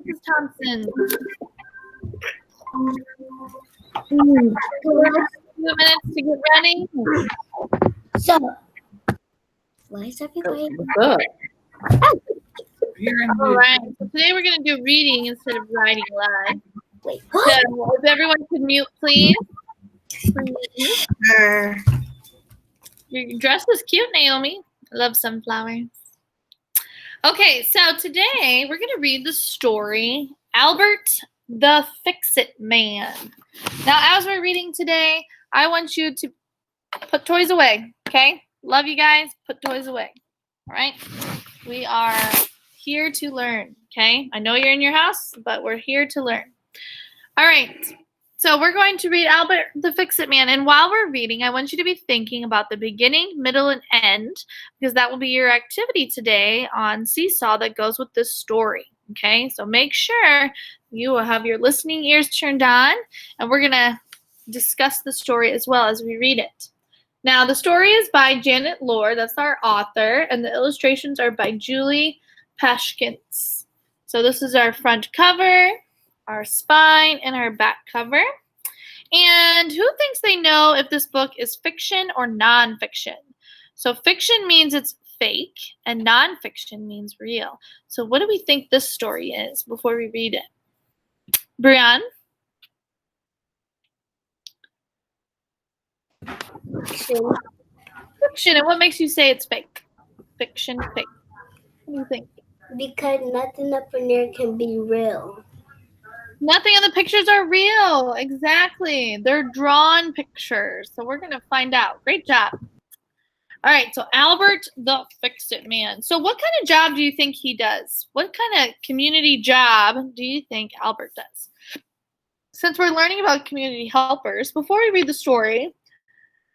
Mrs. Thompson. So, 2 minutes to get ready. why is everybody? What's up? All right. So today we're going to do reading instead of writing live. Wait, So what? if everyone could mute, please. Your dress is cute, Naomi. I love sunflowers. Okay, so today we're going to read the story, Albert the Fix-It Man. Now, as we're reading today, I want you to put toys away, okay? Love you guys. Put toys away, all right? We are here to learn, okay? I know you're in your house, but we're here to learn. All right, so we're going to read Albert the Fix-It Man. And while we're reading, I want you to be thinking about the beginning, middle, and end, because that will be your activity today on Seesaw that goes with this story, okay? So make sure you will have your listening ears turned on, and we're going to discuss the story as well as we read it. Now, the story is by Janet Lord. That's our author, and the illustrations are by Julie Pashkins. So this is our front cover, our spine, and our back cover. And who thinks they know if this book is fiction or nonfiction? So fiction means it's fake, and nonfiction means real. So what do we think this story is before we read it? Brianne? Fiction. And what makes you say it's fake? Fiction, fake. What do you think? Because nothing up in there can be real. Nothing in the pictures are real. Exactly. They're drawn pictures. So we're going to find out. Great job. All right. So Albert the Fix-It Man. So what kind of job do you think he does? What kind of community job do you think Albert does? Since we're learning about community helpers, before we read the story, it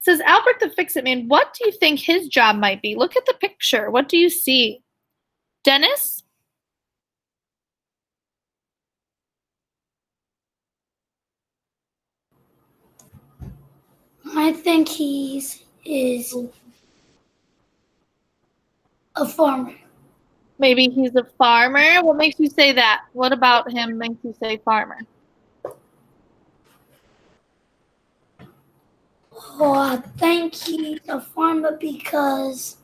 says Albert the Fix-It Man, what do you think his job might be? Look at the picture. What do you see? Dennis? I think he is a farmer. Maybe he's a farmer. What makes you say that? What about him makes you say farmer? Oh, I think he's a farmer because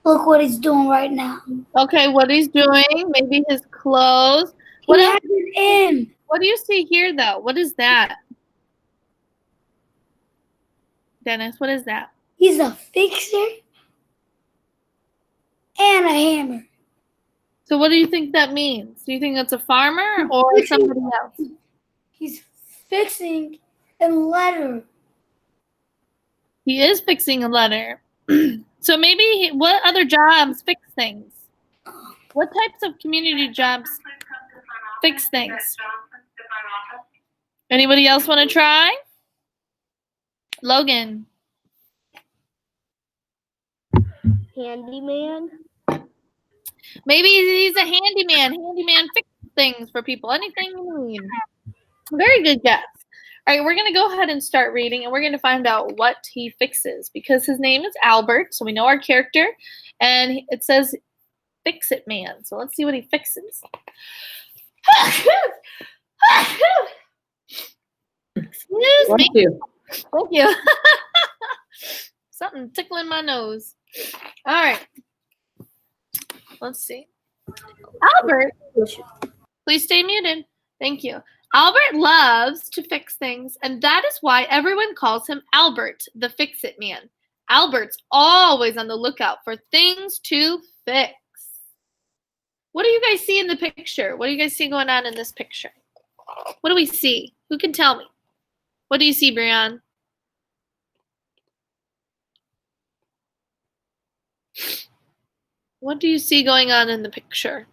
look what he's doing right now. Okay, what he's doing, maybe his clothes. What He else? has it in. What do you see here, though? What is that? Dennis, what is that? He's a fixer and a hammer. So what do you think that means? Do you think that's a farmer or somebody else? He's fixing a letter. He is fixing a letter. So maybe, what other jobs fix things? What types of community jobs fix things? Anybody else want to try? Logan. Handyman? Maybe he's a handyman. Handyman fixes things for people. Anything you need. Very good guess. All right, we're going to go ahead and start reading, and we're going to find out what he fixes because his name is Albert, so we know our character, and it says Fix-It Man. So let's see what he fixes. Excuse me. Thank you. Thank you. Something tickling my nose. All right. Let's see. Albert, please stay muted. Thank you. Albert loves to fix things, and that is why everyone calls him Albert, the Fix-It Man. Albert's always on the lookout for things to fix. What do you guys see in the picture? What do you guys see going on in this picture? What do we see? Who can tell me? What do you see, Brianne? What do you see going on in the picture?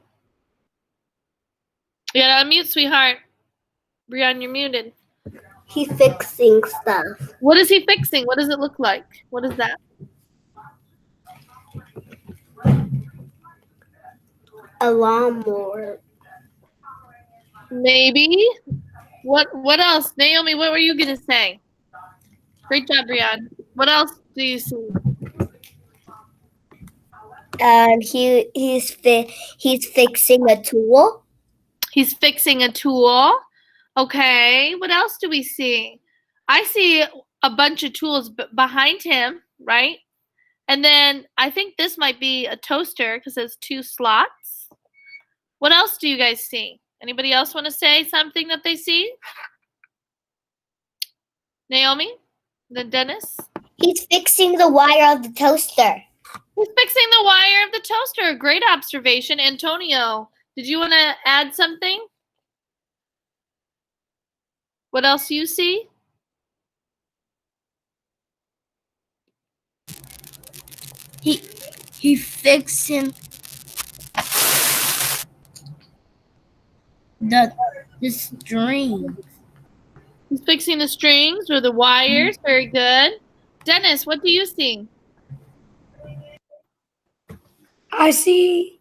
You gotta unmute, sweetheart. Brianne, you're muted. He's fixing stuff. What is he fixing? What does it look like? What is that? A lawnmower. Maybe. What else? Naomi, what were you gonna say? Great job, Brianne. What else do you see? He's fixing a tool. He's fixing a tool. Okay, what else do we see? I see a bunch of tools behind him, right? And then I think this might be a toaster because there's 2 slots. What else do you guys see? Anybody else want to say something that they see? Naomi? Then Dennis? He's fixing the wire of the toaster. He's fixing the wire of the toaster. Great observation. Antonio, did you want to add something? What else do you see? He fixing the string. He's fixing the strings or the wires. Very good. Dennis, what do you see? I see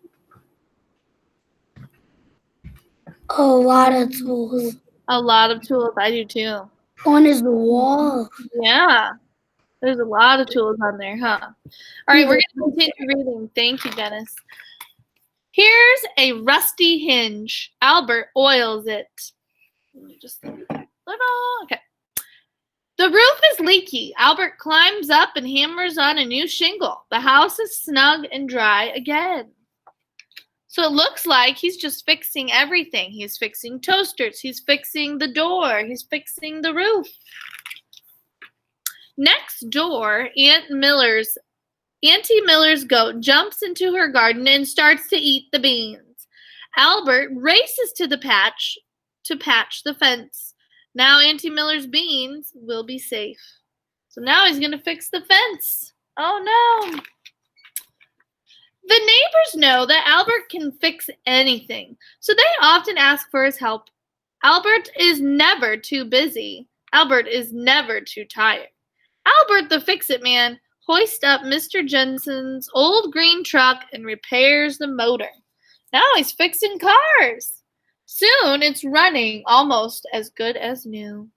a lot of tools A lot of tools. I do too. on his wall. Yeah. There's a lot of tools on there, huh? All right, we're going to continue reading. Thank you, Dennis. Here's a rusty hinge. Albert oils it. Let me just okay. The roof is leaky. Albert climbs up and hammers on a new shingle. The house is snug and dry again. So it looks like he's just fixing everything. He's fixing toasters. He's fixing the door. He's fixing the roof. Next door, Auntie Miller's goat jumps into her garden and starts to eat the beans. Albert races to the patch to patch the fence. Now Auntie Miller's beans will be safe. So now he's going to fix the fence. Oh no. The neighbors know that Albert can fix anything, so they often ask for his help. Albert is never too busy. Albert is never too tired. Albert the Fix-It Man hoists up Mr. Jensen's old green truck and repairs the motor. Now he's fixing cars. Soon it's running almost as good as new.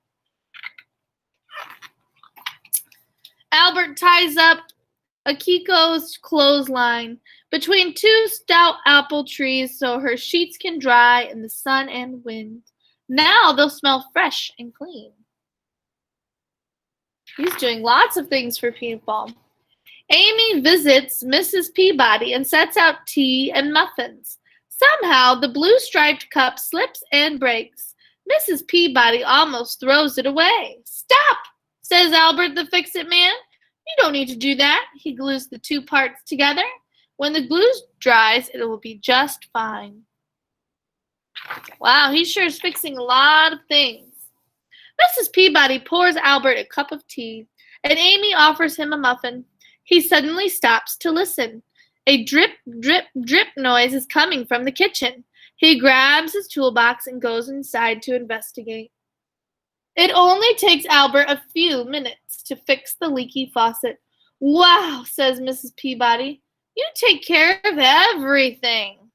Albert ties up Akiko's clothesline between 2 stout apple trees so her sheets can dry in the sun and wind. Now they'll smell fresh and clean. He's doing lots of things for people. Amy visits Mrs. Peabody and sets out tea and muffins. Somehow, the blue striped cup slips and breaks. Mrs. Peabody almost throws it away. "Stop," says Albert the Fix-It Man. "You don't need to do that." He glues the 2 parts together. When the glue dries, it will be just fine. Wow, he sure is fixing a lot of things. Mrs. Peabody pours Albert a cup of tea, and Amy offers him a muffin. He suddenly stops to listen. A drip, drip, drip noise is coming from the kitchen. He grabs his toolbox and goes inside to investigate. It only takes Albert a few minutes to fix the leaky faucet. "Wow," says Mrs. Peabody. "You take care of everything."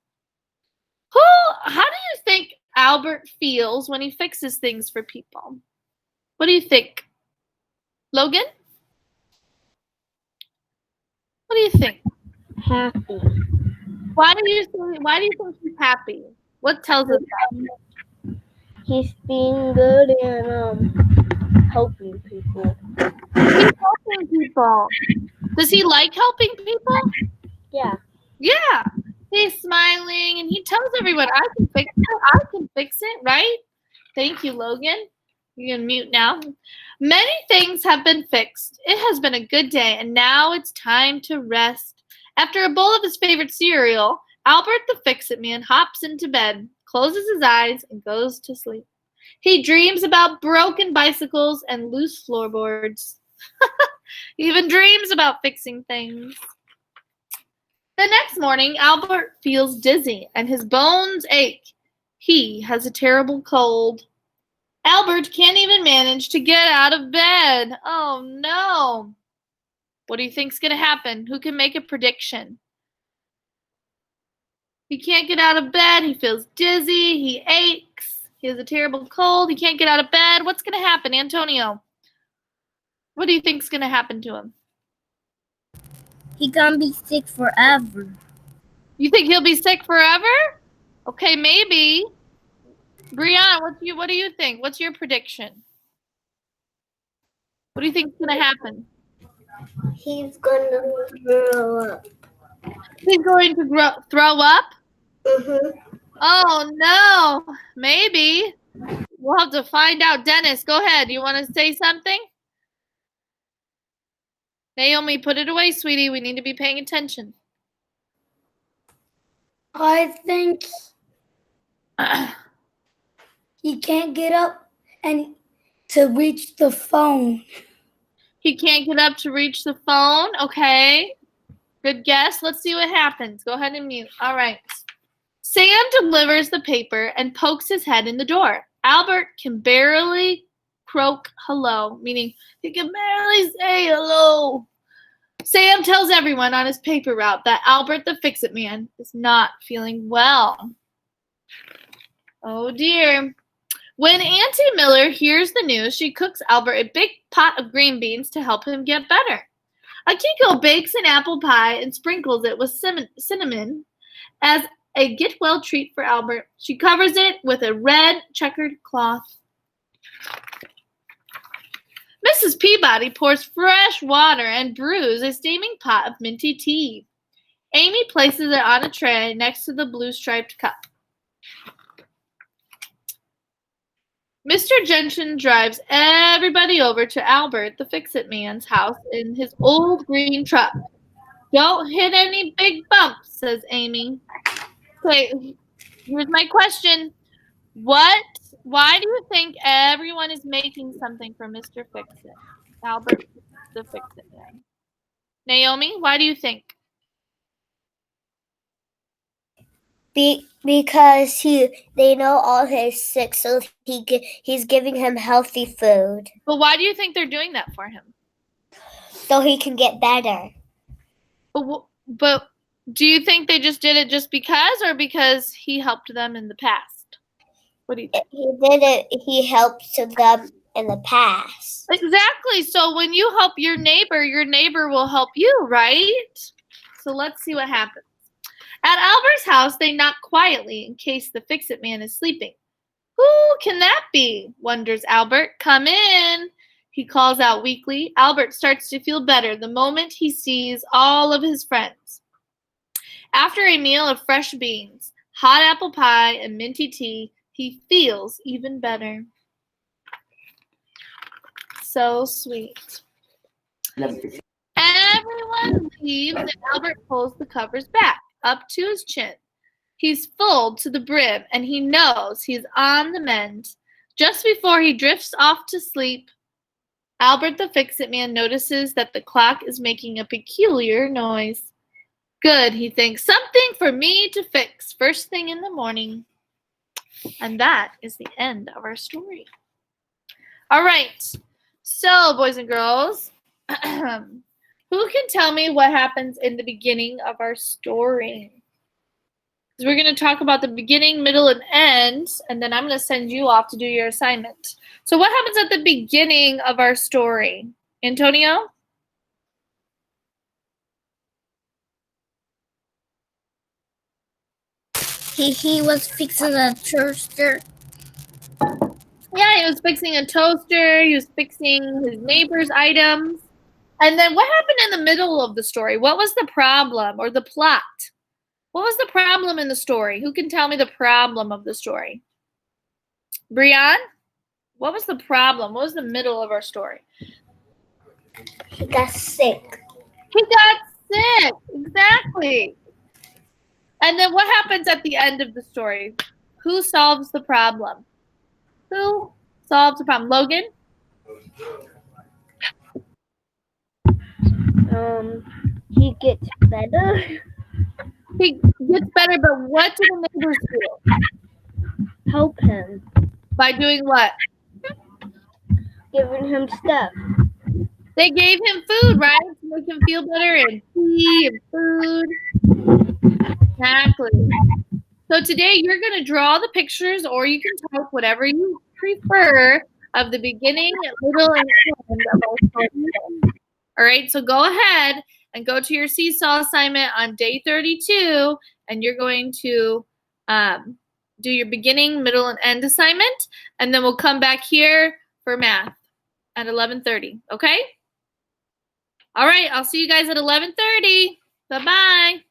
How do you think Albert feels when he fixes things for people? What do you think? Logan? What do you think? Happy. Why do you think he's happy? What tells us that? He's being good and helping people. He's helping people. Does he like helping people? Yeah. Yeah. He's smiling and he tells everyone, "I can fix it. I can fix it," right? Thank you, Logan. You can mute now. Many things have been fixed. It has been a good day, and now it's time to rest. After a bowl of his favorite cereal, Albert the Fix-It Man hops into bed, closes his eyes, and goes to sleep. He dreams about broken bicycles and loose floorboards. He even dreams about fixing things. The next morning, Albert feels dizzy and his bones ache. He has a terrible cold. Albert can't even manage to get out of bed. Oh no. What do you think's going to happen? Who can make a prediction? He can't get out of bed. He feels dizzy. He aches. He has a terrible cold. He can't get out of bed. What's going to happen, Antonio? What do you think's going to happen to him? He gonna be sick forever. You think he'll be sick forever? Okay, maybe. Brianna, what do you think? What's your prediction? What do you think's gonna happen? He's gonna grow up. He's going to throw up? Oh no, maybe. We'll have to find out. Dennis, go ahead. You want to say something? Naomi, put it away, sweetie. We need to be paying attention. I think he can't get up and to reach the phone. He can't get up to reach the phone? Okay. Good guess. Let's see what happens. Go ahead and mute. All right. Sam delivers the paper and pokes his head in the door. Albert can barely croak hello, meaning he can barely say hello. Sam tells everyone on his paper route that Albert the Fix-It Man is not feeling well. Oh dear. When Auntie Miller hears the news, she cooks Albert a big pot of green beans to help him get better. Akiko bakes an apple pie and sprinkles it with cinnamon as a get-well treat for Albert. She covers it with a red checkered cloth. Mrs. Peabody pours fresh water and brews a steaming pot of minty tea. Amy places it on a tray next to the blue-striped cup. Mr. Gentian drives everybody over to Albert the Fix-It Man's house in his old green truck. Don't hit any big bumps, says Amy. Okay, here's my question. Why do you think everyone is making something for Mr. Fix-It? Albert the Fix-It Man. Naomi, why do you think? Because they know all he's sick, so he's giving him healthy food. But why do you think they're doing that for him? So he can get better. But do you think they just did it just because, or because he helped them in the past? What do you think? He did it. He helped them in the past. Exactly. So when you help your neighbor will help you, right? So let's see what happens. At Albert's house, they knock quietly in case the Fix-It Man is sleeping. Who can that be? Wonders Albert. Come in, he calls out weakly. Albert starts to feel better the moment he sees all of his friends. After a meal of fresh beans, hot apple pie, and minty tea, he feels even better. So sweet. Everyone leaves and Albert pulls the covers back up to his chin. He's full to the brim and he knows he's on the mend. Just before he drifts off to sleep, Albert the Fix-It Man notices that the clock is making a peculiar noise. Good, he thinks, something for me to fix first thing in the morning. And that is the end of our story. All right, so boys and girls, who can tell me what happens in the beginning of our story? Because we're going to talk about the beginning, middle, and end, and then I'm going to send you off to do your assignment. So what happens at the beginning of our story? Antonio? He was fixing a toaster. Yeah, he was fixing a toaster. He was fixing his neighbor's items. And then what happened in the middle of the story? What was the problem or the plot? What was the problem in the story? Who can tell me the problem of the story? Brianne? What was the problem? What was the middle of our story? He got sick. He got sick. Exactly. And then what happens at the end of the story? Who solves the problem? Who solves the problem? Logan? He gets better. He gets better, but what do the neighbors do? Help him. By doing what? Giving him stuff. They gave him food, right? To make him feel better, and tea and food. Exactly. So today you're going to draw the pictures, or you can type whatever you prefer of the beginning, middle, and end of our story. All right, so go ahead and go to your seesaw assignment on day 32, and you're going to do your beginning, middle, and end assignment, and then we'll come back here for math at 11:30, okay? All right, I'll see you guys at 11:30. Bye-bye.